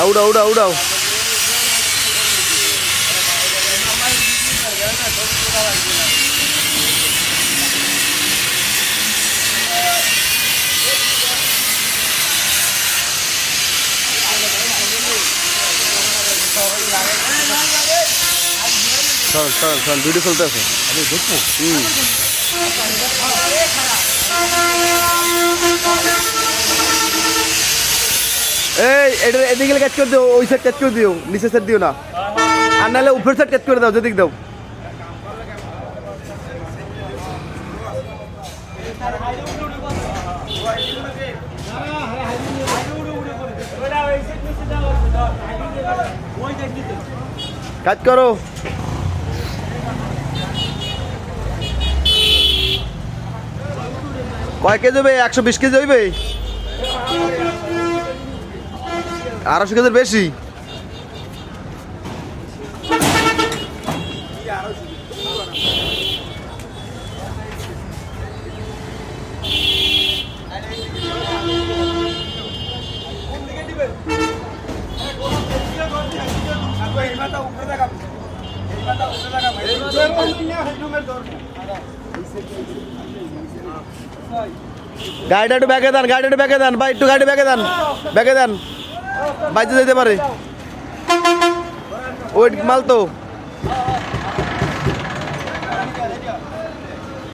উড়াও উড়াও উড়াও। ভিডিও চলতে আছে। এই এটা এদিকে ক্যাচ করে দিও, ওই সাইড ক্যাচ করে দিও, নিচের সাইড দিও না, আর নাহলে উপরের সাইড ক্যাচ করে দাও, যেদিক দাও। কাজ করো। কয় কেজি হবে? 120 কেজি হইবে, 250 কেজির বেশি। গাড়িটা একটু ব্যাগে দেন, গাড়িটা একটু ব্যাগে দেন ভাই, একটু গাড়ি ব্যাগে দেন, ব্যাগে দেন, বাইতে যেতে পারে ওই মাল তো।